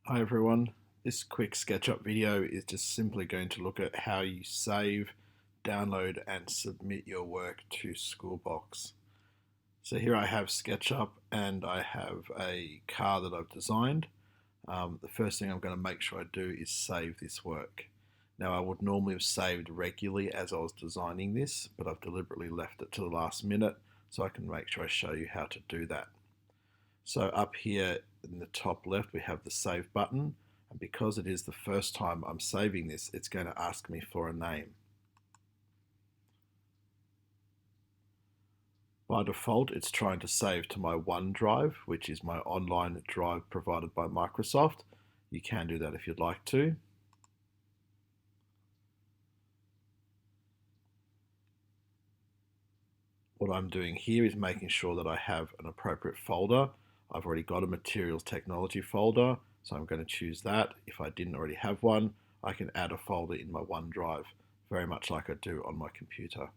Hi everyone, this quick SketchUp video is just simply going to look at how you save, download and submit your work to Schoolbox. So here I have SketchUp and I have a car that I've designed. The first thing I'm going to make sure I do is save this work. Now I would normally have saved regularly as I was designing this, but I've deliberately left it to the last minute so I can make sure I show you how to do that. So up here in the top left we have the save button, and because it is the first time I'm saving this, it's going to ask me for a name. By default it's trying to save to my OneDrive, which is my online drive provided by Microsoft. You can do that if you'd like to. What I'm doing here is making sure that I have an appropriate folder. I've already got a materials technology folder, so I'm going to choose that. If I didn't already have one, I can add a folder in my OneDrive, very much like I do on my computer.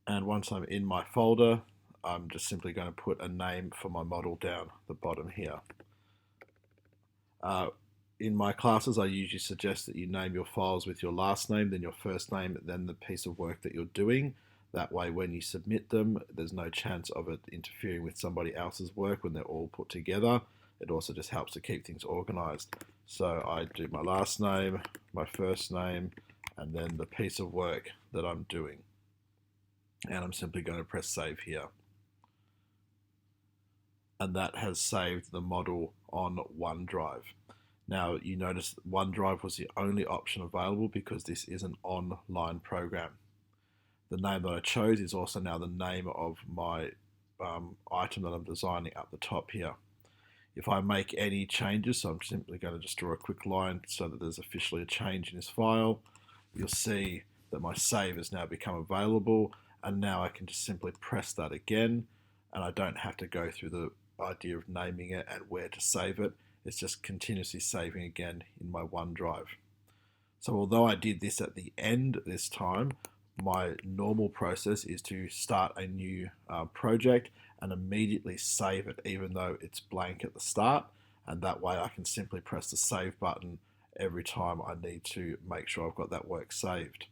And once I'm in my folder, I'm just simply going to put a name for my model down the bottom here. In my classes, I usually suggest that you name your files with your last name, then your first name, then the piece of work that you're doing. That way, when you submit them, there's no chance of it interfering with somebody else's work when they're all put together. It also just helps to keep things organized. So I do my last name, my first name, and then the piece of work that I'm doing. And I'm simply going to press save here. And that has saved the model on OneDrive. Now you notice OneDrive was the only option available because this is an online program. The name that I chose is also now the name of my item that I'm designing up the top here. If I make any changes, so I'm simply going to just draw a quick line so that there's officially a change in this file, you'll see that my save has now become available, and now I can just simply press that again, and I don't have to go through the idea of naming it and where to save it. It's just continuously saving again in my OneDrive. So although I did this at the end this time, my normal process is to start a new project and immediately save it even though it's blank at the start, and that way I can simply press the save button every time I need to make sure I've got that work saved.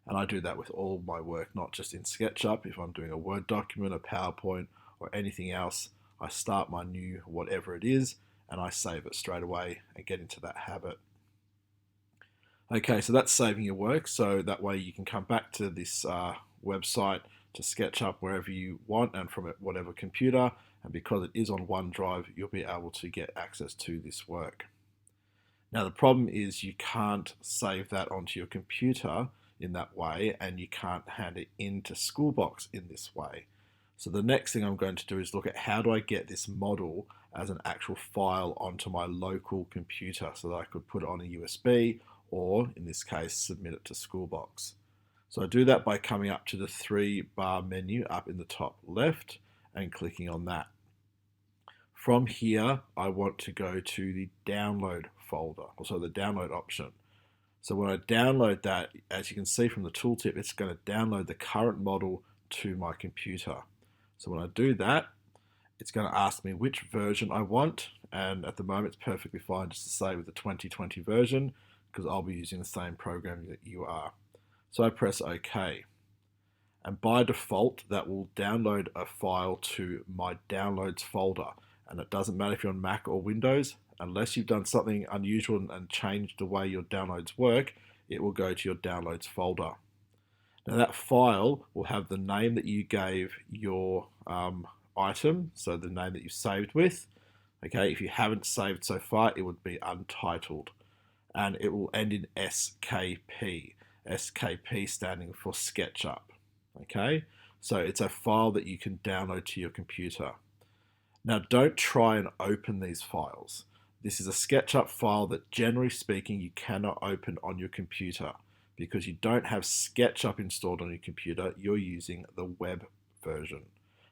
And I do that with all my work, not just in SketchUp. If I'm doing a Word document, a PowerPoint, or anything else, I start my new whatever it is and I save it straight away and get into that habit. Okay, so that's saving your work, so that way you can come back to this website to SketchUp wherever you want and from whatever computer, and because it is on OneDrive, you'll be able to get access to this work. Now the problem is you can't save that onto your computer in that way, and you can't hand it into Schoolbox in this way. So the next thing I'm going to do is look at how do I get this model as an actual file onto my local computer so that I could put it on a USB, or in this case submit it to Schoolbox. So I do that by coming up to the 3-bar menu up in the top left and clicking on that. From here I want to go to the download folder, also the download option. So when I download that, as you can see from the tooltip, it's going to download the current model to my computer. So when I do that, it's going to ask me which version I want, and at the moment it's perfectly fine just to say with the 2020 version because I'll be using the same program that you are. So I press OK, and by default that will download a file to my downloads folder, and it doesn't matter if you're on Mac or Windows, unless you've done something unusual and changed the way your downloads work, it will go to your downloads folder. Now that file will have the name that you gave your item, so the name that you saved with. Okay, if you haven't saved so far, it would be untitled, and it will end in SKP. SKP standing for SketchUp. Okay, so it's a file that you can download to your computer. Now don't try and open these files. This is a SketchUp file that generally speaking you cannot open on your computer because you don't have SketchUp installed on your computer, you're using the web version.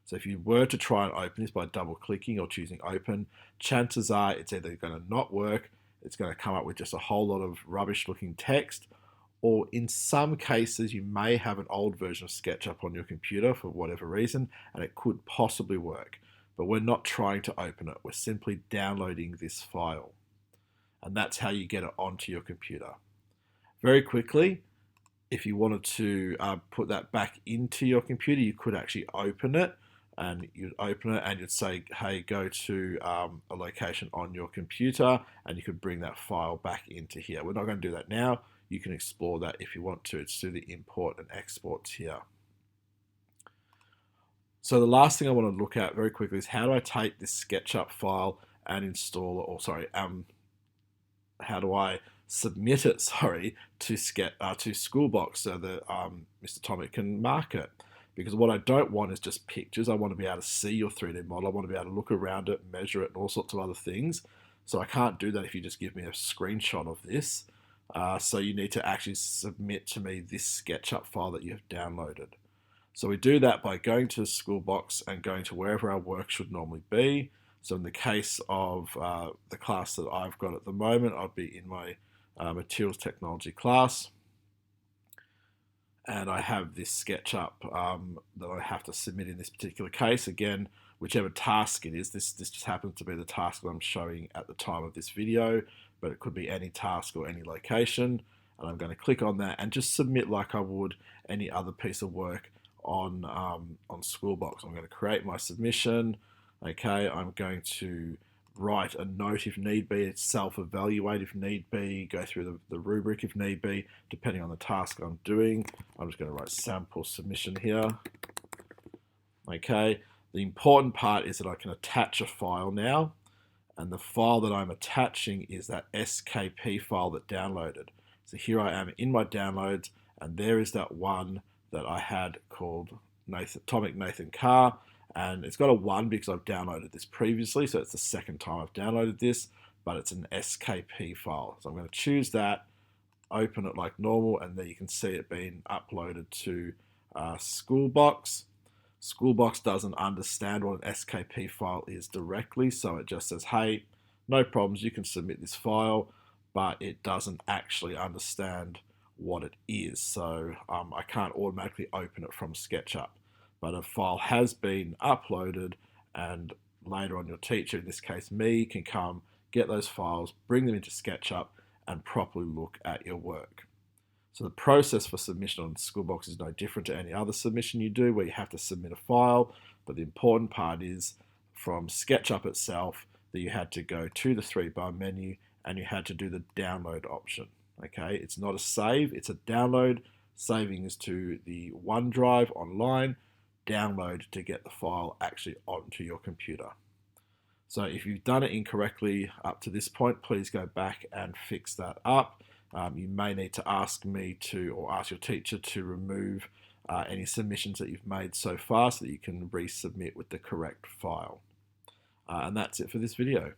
So if you were to try and open this by double clicking or choosing open, chances are it's either going to not work, it's going to come up with just a whole lot of rubbish looking text, or in some cases you may have an old version of SketchUp on your computer for whatever reason, and it could possibly work. But we're not trying to open it, we're simply downloading this file. And that's how you get it onto your computer. Very quickly, if you wanted to put that back into your computer, you could actually open it, and you'd open it and you'd say, hey, go to a location on your computer, and you could bring that file back into here. We're not going to do that now. You can explore that if you want to. It's through the import and exports here. So the last thing I want to look at very quickly is how do I take this SketchUp file and install it, or sorry, how do I submit it, to Schoolbox so that Mr. Tomic can mark it. Because what I don't want is just pictures. I want to be able to see your 3D model. I want to be able to look around it, measure it, and all sorts of other things. So I can't do that if you just give me a screenshot of this. So you need to actually submit to me this SketchUp file that you have downloaded. So we do that by going to Schoolbox and going to wherever our work should normally be. So in the case of the class that I've got at the moment, I'd be in my Materials Technology class. And I have this SketchUp that I have to submit in this particular case. Again, whichever task it is, this just happens to be the task that I'm showing at the time of this video, but it could be any task or any location. And I'm going to click on that and just submit like I would any other piece of work on Schoolbox. I'm going to create my submission. Okay, I'm going to write a note if need be, self-evaluate if need be, go through the rubric if need be, depending on the task I'm doing. I'm just going to write sample submission here. Okay, the important part is that I can attach a file now, and the file that I'm attaching is that SKP file that downloaded. So here I am in my downloads, and there is that one that I had called Tomic Nathan Carr. And it's got a 1 because I've downloaded this previously, so it's the second time I've downloaded this, but it's an SKP file. So I'm going to choose that, open it like normal, and there you can see it being uploaded to Schoolbox. Schoolbox doesn't understand what an SKP file is directly, so it just says, hey, no problems, you can submit this file, but it doesn't actually understand what it is. So I can't automatically open it from SketchUp. But a file has been uploaded, and later on your teacher, in this case me, can come get those files, bring them into SketchUp, and properly look at your work. So the process for submission on Schoolbox is no different to any other submission you do where you have to submit a file, but the important part is from SketchUp itself that you had to go to the 3-bar menu and you had to do the download option. Okay, it's not a save, it's a download. Saving is to the OneDrive online, download to get the file actually onto your computer. So if you've done it incorrectly up to this point, please go back and fix that up. You may need to ask me to, or ask your teacher to remove any submissions that you've made so far so that you can resubmit with the correct file. And that's it for this video.